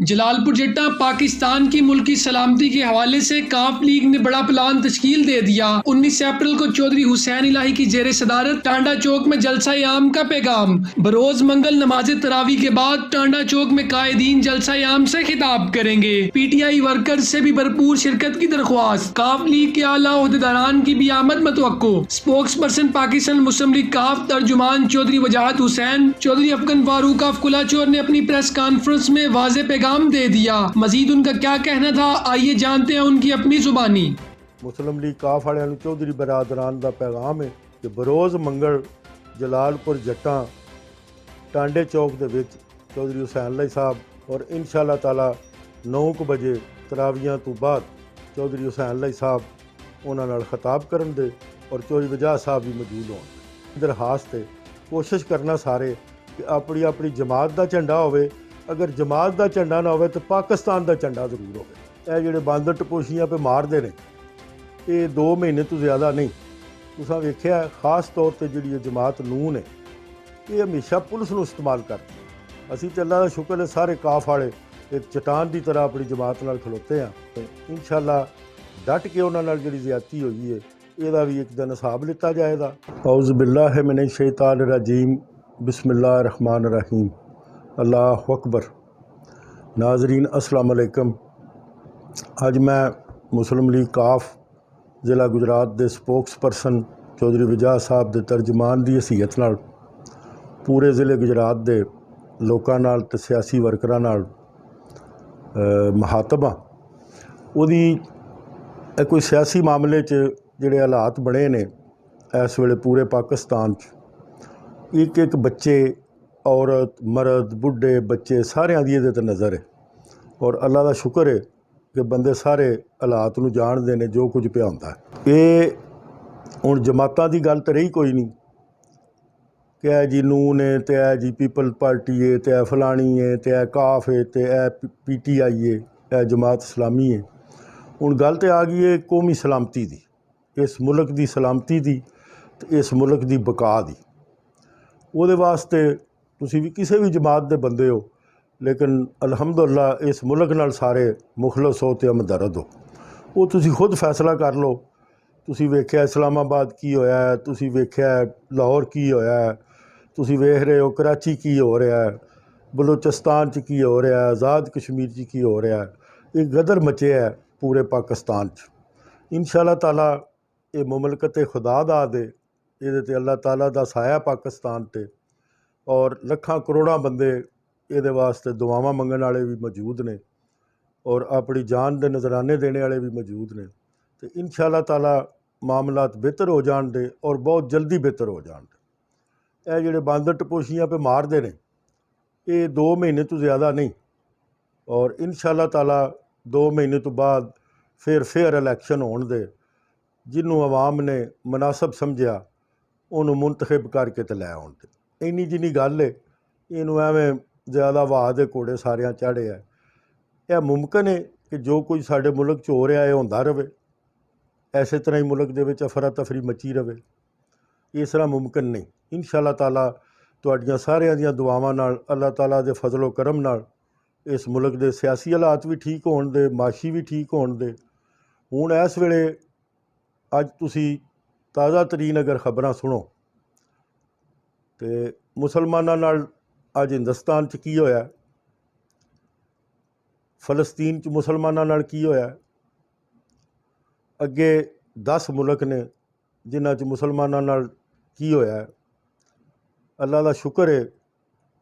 जलालपुर जट्टा पाकिस्तान की मुल्की सलामती के हवाले से काफ लीग ने बड़ा प्लान तश्कील दे दिया। 19 अप्रैल को चौधरी हुसैन इलाही की जेर सदारत टांडा चौक में जलसा आम का पैगाम। बरोज मंगल नमाज तरावी के बाद टांडा चौक में कायदीन जलसा आम से खिताब करेंगे। PTI वर्कर्स से भी भरपूर शिरकत की दरख्वास्त। काफ लीग के आला ओहदेदारान की भी आमद मतवक्को। Spokes person Pakistan Muslim league calf तर्जुमान Chaudhary Wajahat Hussain Chaudhary Afghan Farooq of कुलाचोर ने अपनी प्रेस कॉन्फ्रेंस में वाज़े पैगाम दे दिया। मजीद उनका क्या कहना था, आइए जानते हैं उनकी अपनी जुबानी। मुस्लिम लीग काफ वाले चौधरी बरादरान का पैगाम है कि बरोज़ मंगल जलालपुर जट्टा टांडे चौक के विच चौधरी हुसैन लाई साहब और इंशाअल्लाह ताला 9 बजे तरावियां तो बाद चौधरी हुसैन लाई साहब उन्होंने खिताब करन दे और चौधरी वजाह साहब भी मौजूद होण। दरखास्त है कोशिश करना सारे कि अपनी अपनी जमात का झंडा होवे। अगर जमात का झंडा ना हो तो पाकिस्तान का झंडा जरूर हो। ये जोड़े बांदर टपोशियां पे मारते हैं ये 2 महीने तो ज़्यादा नहीं। तुसां वेख्या खास तौर पर जी जमात नून है ये हमेशा पुलिस नूं इस्तेमाल करती है। असीं तो अल्लाह का शुक्र है सारे काफ वाले एक चट्टान की तरह अपनी जमात नाल खलोते हैं तो इंशाअल्लाह डट के उन्हां नाल जिहड़ी ज़्यादती हुई है ਇਹਦਾ भी एक दिन हिसाब लिता जाएगा। औज़ु बिल्लाहि मिनश शैतानिर रजीम बिस्मिल्लाहिर रहमानिर रहीम अल्लाहु अकबर। नाज़रीन अस्सलाम वालेकुम। अज मैं मुस्लिम लीग काफ ज़िला गुजरात के स्पोक्स परसन चौधरी वजाह साहब के तर्जमान की हैसीयत नाल पूरे ज़िले गुजरात के लोगों नाल ते सियासी वर्करां नाल मुखातब हाँ। उहदी कोई सियासी मामले च जिहड़े हालात बने ने इस वेले पूरे पाकिस्तान एक एक बच्चे औरत मर्द बुढ़े बच्चे सारियां दी इहदे ते नज़र है और अल्लाह का शुक्र है कि बंदे सारे हालात नूं जानदे ने जो कुछ पिया हुंदा है। ये हुण जमातां दी गल तो रही कोई नहीं कि ऐ जी नून है तो ऐ जी पीपल पार्टी है तो ऐ फलानी है तो ऐ काफ है तो ऐ PTI है ऐ जमात इस्लामी है। हुण गल तो आ गई है कौमी सलामती दी, इस मुल्क की सलामती दी ते इस मुल्क की बका दी। उहदे वास्ते तुसीं भी किसी भी जमात के बंदे हो लेकिन अलहमदुलिल्लाह इस मुल्क नाल सारे मुखलस हो तो हमदर्द हो। वो तुसीं खुद फैसला कर लो। तुसीं वेख्या इस्लामाबाद की होया है, तुसीं वेख्या लाहौर की होया है, तुसीं वेख रहे हो कराची की हो रहा है, बलूचिस्तान च की हो रहा है, आज़ाद कश्मीर च की हो रहा है। एक गदर मचे है पूरे पाकिस्तान च। इंशाअल्लाह ताला ये मुमलकत खुदा दा दे ये ते अल्लाह ताला दा साया पाकिस्तान ते और लखां करोड़ां बंदे ये वास्ते दुआवां मंगण वाले भी मौजूद ने और अपनी जान के नजराने देने वाले भी मौजूद ने। तो इंशाअल्लाह ताला मामलात बेहतर हो जान दे और बहुत जल्दी बेहतर हो जान दे। ये जोड़े बांदर टपोशियां पे मारते हैं ये 2 महीने तो ज़्यादा नहीं और इंशाअल्लाह ताला 2 महीने तो बाद फिर इलैक्शन होने दे जिन्हों अवाम ने मुनासब समझा उन्होंने मुंतखब करके तो लै आउण दे। इन्नी जिन्नी गल है इनू एवें ज़्यादा वाह दे घोड़े सारियां चाढ़े है। यह मुमकिन है कि जो कुछ साडे मुल्क च हो रहा है होंदा रहे, इस तरह ही मुल्क दे विच अफरा तफरी मची रहे। इस तरह मुमकिन नहीं। इंशाअल्लाह ताला तुहाडियां सारियां दियां दुआवां नाल अल्लाह ताला दे फजलो करम नाल इस मुल्क के सियासी हालात भी ठीक होण दे, माशी भी ठीक होण दे। हुण इस वेले अज तुसी ताज़ा तरीन अगर खबरां सुनो तो मुसलमानां नाल अज हिंदुस्तान च की होया, फलस्तीन च मुसलमानां नाल की होया, अगे 10 मुल्क ने जिन्हां च मुसलमानां नाल की होया। अल्लाह का शुक्र है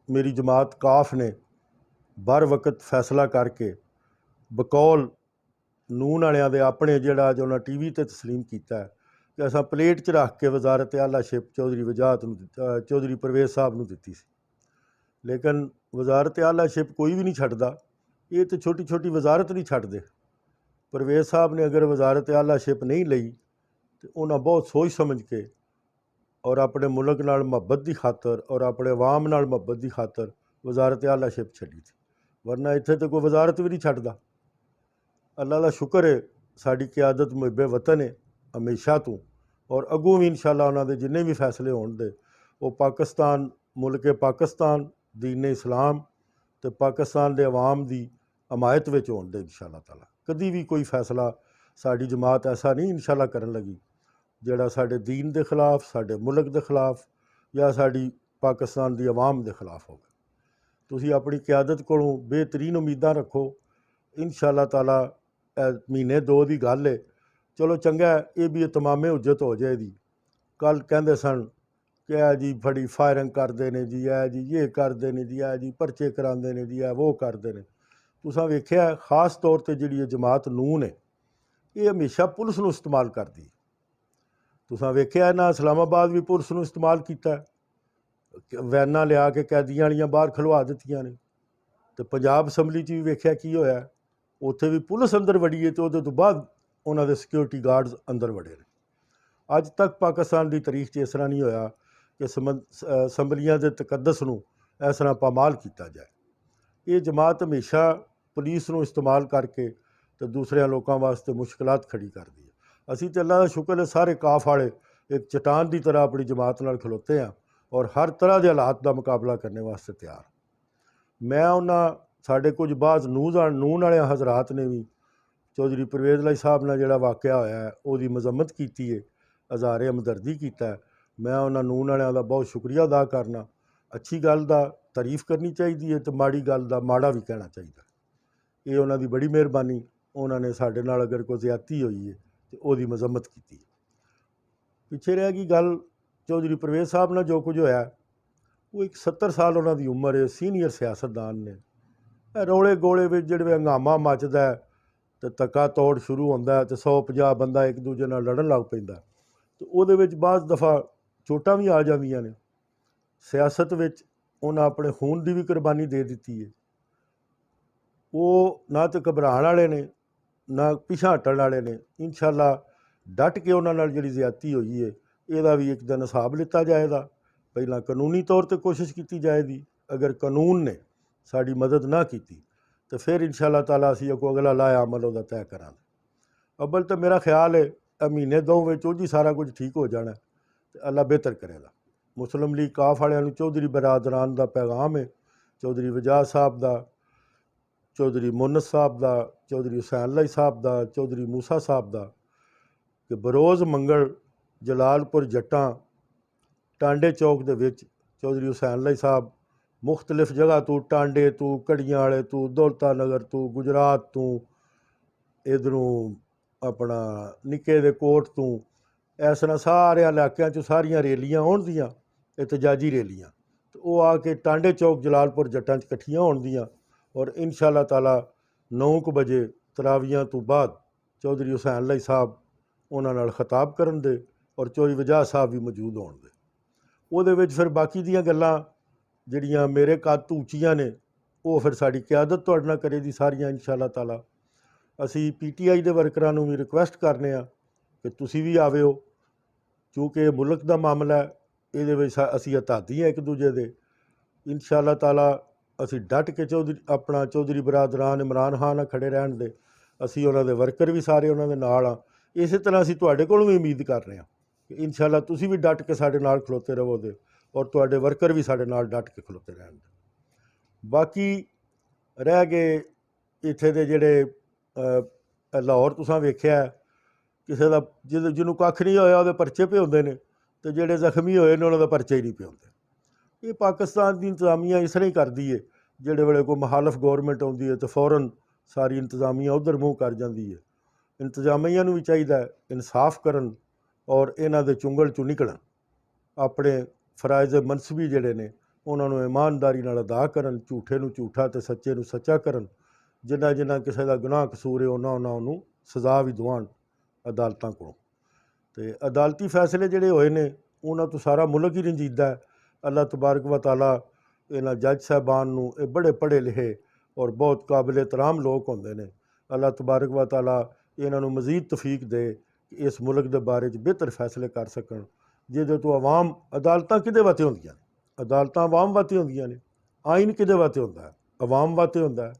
मेरी जमात काफ ने बर वक्त फैसला करके बकौल नून वालियां दे अपने जिहड़ा जो उन्हां TV ते तस्लीम किया कि असां प्लेट च रख के वजारत आलाशिप चौधरी वजाहत चौधरी परवेज़ साहब नूं दित्ती सी। लेकिन वजारत आलाशिप कोई भी नहीं छड्डदा। ये तो छोटी छोटी वजारत नहीं छड्डदे। परवेज़ साहब ने अगर वजारत आलाशिप नहीं लई तो उन्हां बहुत सोच समझ के और अपने मुल्क नाल मुहब्बत की खातर और अपने अवाम नाल मुहब्बत की खातर वजारत आलाशिप छड्डी थी, वरना इत्थे तो कोई वजारत भी नहीं छड्डदा। अल्लाह का शुक्र है साड़ी क्यादत मुहिबे वतन है हमेशा तो और अगों भी इंशाअल्लाह उन्होंने जिन्ने भी फैसले होण दे वो पाकिस्तान मुल्क पाकिस्तान दीन इस्लाम तो पाकिस्तान के अवाम की हमायत ਵਿੱਚ ਹੋਣ ਦੇ इंशाअल्लाह ताला। कभी भी कोई फैसला साड़ी जमात ऐसा नहीं इंशाअल्लाह करन लगी ਜਿਹੜਾ ਸਾਡੇ दीन के खिलाफ, ਸਾਡੇ मुल्क के खिलाफ या साड़ी पाकिस्तान की आवाम के खिलाफ होगा। ਤੁਸੀਂ अपनी क्यादत ਕੋਲੋਂ बेहतरीन उम्मीदां रखो। इंशाअल्लाह ताला महीने 2 की गल है, चलो चंगा ये भी तमामे हुज्जत हो जाए दी। कल कहते सन कि है जी फड़ी फायरिंग करते हैं जी, है जी ये करते हैं जी, है जी परचे कराते हैं जी, है वो करते हैं। तुसां वेख्या खास तौर पर जी जमात नून है, ये हमेशा पुलिस नूं इस्तेमाल करती। तुसां वेख्या ना इस्लामाबाद भी पुलिस नूं इस्तेमाल किया, वैनां लिया के कैदियां वालियां बाहर खलवा दित्तियां ने। तो पंजाब असैंबली भी वेख्या की होया, उत्थे भी पुलिस अंदर वड़ी है, तो उहदे तो बाद उन्हां दे सिक्योरिटी गार्ड्स अंदर वड़े ने। अज तक पाकिस्तान की तारीख इस तरह नहीं होया कि असैंबलियां के तकद्दस नूं इस तरह पामाल किया जाए। ये जमात हमेशा पुलिस नूं इस्तेमाल करके तो दूसरे लोगों वास्ते मुश्किलात खड़ी करती है। असीं तो अल्लाह का शुक्र है सारे काफ वाले एक चट्टान की तरह अपनी जमात नाल खलोते हैं और हर तरह के हालात का मुकाबला करने वास्ते तैयार। मैं उन्हां साढ़े कुछ बाज़ नून वाले हजरात ने भी चौधरी परवेज़ लाई साहब नाल जिहड़ा वाक़या होया है उसकी मजम्मत की है, इज़हारे हमदर्दी किया है। मैं उन्हां नून वालियां दा बहुत शुक्रिया अदा करना। अच्छी गल दा तारीफ करनी चाहिए है तो माड़ी गल दा माड़ा भी कहना चाहिए। ये उन्हां दी बड़ी मेहरबानी, उन्होंने साढ़े नाल अगर कोई ज़्यादती हुई है तो उसकी मजम्मत की। पिछे रह गई गल चौधरी परवेज़ साहब नाल जो कुछ होया, वो एक 70 साल उन्होंने उम्र है, सीनियर सियासतदान ने। रौले गोले में जिहड़े हंगामा मचदा है तो धक्का तोड़ शुरू होंदा है तो 150 बंदा एक दूजे नाल लड़न लग पैंदा, तो उहदे विच बाज़ दफ़ा चोटां भी आ जांदियां ने। सियासत विच उन्हां अपने खून की भी कुर्बानी दे दी है। वो ना तो घबराण वाले ने ना पिछा हटण वाले ने। इंशाअल्लाह डट के उन्हां नाल जिहड़ी ज़्यादती हुई है इहदा भी एक दिन हिसाब लिता जाएगा। पहला कानूनी तौर पर कोशिश की जाएगी, अगर कानून ने साड़ी मदद ना की तो फिर इंशाअल्लाह ताला असीं कोई अगला लाया अमल उहदा तय करांगे। अव्वल तो मेरा ख्याल है महीने 2 में ही सारा कुछ ठीक हो जाना तो अल्लाह बेहतर करेगा। मुस्लिम लीग काफ वालियां नूं चौधरी बरादरान का पैगाम है, चौधरी वजाद साहब का, चौधरी मुन्नस साहब का, चौधरी हुसैन लाई साहब का, चौधरी मूसा साहब का, कि बरोज़ मंगल जलालपुर जट्टां टांडे चौक दे विच चौधरी हुसैन लाई साहब मुख्तलिफ जगह तो टांडे तो घड़ियां वाले तो दौलता नगर तो गुजरात तो इधरों अपना निके दे कोट तो इस तरह सारे इलाकों चों सारियां रैलियां होण दियां, एहतजाजी रैलियां, तो वो आके टांडे चौक जलालपुर जट्टां च इकट्ठियां होण दियां और इंशाअल्लाह ताला 9 बजे तरावियां तो बाद चौधरी हुसैन लाई साहब उन्हां नाल खिताब करन दे और चौधरी वजाद साहब भी मौजूद होण दे। ਉਹਦੇ ਵਿੱਚ फिर बाकी ਦੀਆਂ ਗੱਲਾਂ ਜਿਹੜੀਆਂ ਮੇਰੇ ਕੱਦ ਤੋਂ ਉੱਚੀਆਂ ਨੇ ਉਹ ਫਿਰ ਸਾਡੀ ਕਿਆਦਤ ਤੁਹਾਡੇ ਨਾਲ ਕਰੇਗੀ ਸਾਰੀਆਂ ਇੰਸ਼ਾ ਅੱਲਾਹ ਤਾਲਾ। ਅਸੀਂ PTI ਦੇ ਵਰਕਰਾਂ ਨੂੰ ਵੀ ਰਿਕੁਐਸਟ ਕਰਨੇ ਆ ਕਿ ਤੁਸੀਂ ਵੀ ਆਵਿਓ, ਕਿਉਂਕਿ ਇਹ ਮੁਲਕ ਦਾ ਮਾਮਲਾ ਹੈ, ਇਹਦੇ ਵਿੱਚ ਅਸੀਂ ਹਤਾਦੀ ਹਾਂ ਇੱਕ ਦੂਜੇ ਦੇ। ਇੰਸ਼ਾ ਅੱਲਾਹ ਤਾਲਾ ਅਸੀਂ ਡਟ ਕੇ ਚੌਧਰੀ ਬਰਾਦਰਾਨ ਇਮਰਾਨ ਖਾਨ ਨਾਲ ਖੜੇ ਰਹਿਣ ਦੇ। ਅਸੀਂ ਉਹਨਾਂ ਦੇ ਵਰਕਰ ਵੀ ਸਾਰੇ ਉਹਨਾਂ ਦੇ ਨਾਲ ਆ। ਇਸੇ ਤਰ੍ਹਾਂ ਅਸੀਂ ਤੁਹਾਡੇ ਕੋਲੋਂ ਵੀ ਉਮੀਦ ਕਰ ਰਹੇ ਹਾਂ कि इंशाअल्लाह तुसी भी डट के साढ़े नाल खलोते रहोगे और तुहाडे वर्कर भी साढ़े नाल डट के खलोते रहणगे। बाकी रह गए इत्थे दे जिहड़े लाहौर तुसां वेख्या किसी का जिन्हों कख नहीं होया उहदे परचे पे होंदे ने ते जिहड़े जख्मी होए ने उन्हां दा परचा ही नहीं पे होंदे। ये पाकिस्तान की इंतजामिया इस तरह ही करदी है, जिहड़े वेले कोई मुखालफ गौरमेंट आउंदी है तो फौरन सारी इंतजामिया उधर मूँह कर जाती है। इंतजामिया नूं भी चाहिए इंसाफ करन और इन्हां दे चुंगल चों निकलन, अपने फराइज़ मनसबी जिहड़े ने उन्हां नूं ईमानदारी नाल अदा करन, झूठे नूं झूठा ते सच्चे नूं सच्चा करन। जिन्ना जिन्ना किसी का गुनाह कसूर है उन्हां उन्हां सज़ा भी दिवाण अदालतां कोलों। ते अदालती फैसले जिहड़े होए ने उन्हां तो सारा मुल्क ही रंजीदा है। अल्लाह तबारक व तआला इन्हां जज साहबान नूं, ये बड़े पढ़े लिखे और बहुत काबिल एहतराम लोग होंदे ने। अल्लाह तबारक व तआला इन्हां नूं मज़ीद तौफीक दे कि इस मुल्क के बारे बेहतर फैसले कर सकन, जिहदे तो अवाम अदालतां किहदे वास्ते होंदियां ने? अदालतां अवाम वास्ते होंदियां ने। आइन किहदे वास्ते होंदा है? अवाम वास्ते होंदा है।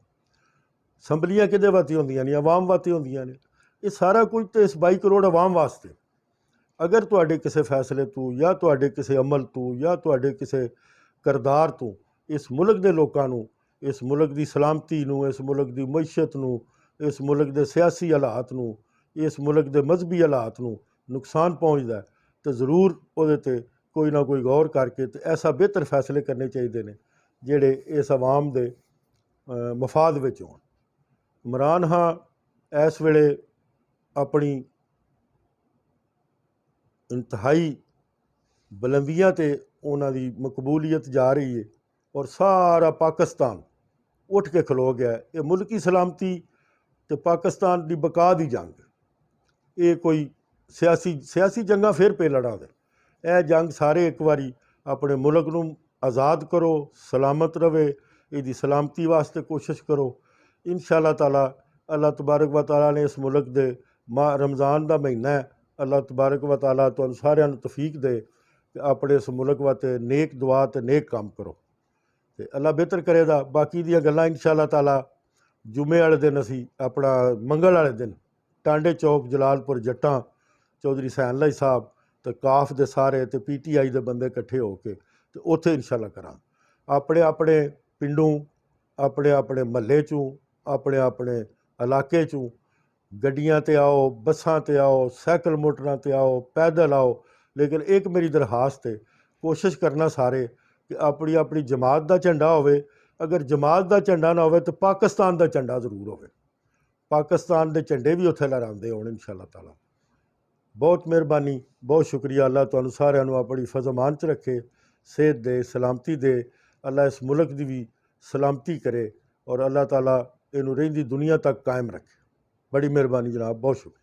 असैंबलियां किहदे वास्ते होंदियां ने? अवाम वास्ते होंदियां ने। ये सारा कुछ तो इस 22 करोड़ अवाम वास्ते। अगर तुहाडे किसी फैसले तो या तुहाडे किसी अमल तो या तुहाडे किसी करदार तो इस मुल्क के लोगों नूं इस मुल्क की सलामती नूं, इस मुल्क की मैशत नूं, इस मुल्क के सियासी हालात नूं, इस मुल्क के मजहबी हालात नूं नुकसान पहुँचता है तो ज़रूर उहदे ते कोई ना कोई गौर करके तो ऐसा बेहतर फैसले करने चाहिए ने जिहड़े इस आवाम दे मफाद विच होण। इमरान खान इस वेले अपनी इंतहाई बुलंदियां ते उन्हां दी मकबूलीयत जा रही है और सारा पाकिस्तान उठ के खलो गया। ये मुल्की सलामती तो पाकिस्तान की बका की जंग, ये कोई सियासी जंगा फिर पे लड़ा दे। यह जंग सारे एक बारी अपने मुल्क नूं आज़ाद करो, सलामत रवे, इसकी सलामती वास्ते कोशिश करो। इंशाअल्लाह ताला अल्लाह तबारक व तआला ने इस मुल्क दे माह रमज़ान का महीना है, अल्लाह तबारक व तआला तुहानूं सारिआं नूं तौफीक दे कि अपने इस मुल्क वास्ते नेक दुआ ते नेक काम करो ते अल्लाह बेहतर करेगा। बाकी दियां गल्लां इंशाअल्लाह ताला जुमे वाले दिन असी अपना मंगल वाले दिन टांडे चौक जलालपुर जट्टां चौधरी सैन लाई साहब तो काफ दे सारे तो PTI दे बंदे इकट्ठे होके तो उत्थे इंशाअल्लाह करां। अपने अपने पिंडों, अपने अपने महल्ले चों, अपने अपने इलाके चों गड्डियां ते आओ, बसां ते आओ, सैकल मोटरां ते आओ, पैदल आओ, लेकिन एक मेरी दरखास्त है, कोशिश करना सारे कि अपनी अपनी जमात का झंडा होवे। अगर जमात का झंडा ना होवे तो पाकिस्तान का झंडा जरूर होवे, पाकिस्तान के झंडे भी उत्थे लहरांदे होण इंशाअल्लाह ताला। बहुत मेहरबानी, बहुत शुक्रिया। अल्लाह तुहानूं सारिआं नूं अपनी फज़-अमान च रखे, सेहत दे, सलामती दे। अल्लाह इस मुल्क की भी सलामती करे और अल्लाह ताला इनू रहिंदी दुनिया तक कायम रखे। बड़ी मेहरबानी जनाब, बहुत शुक्रिया।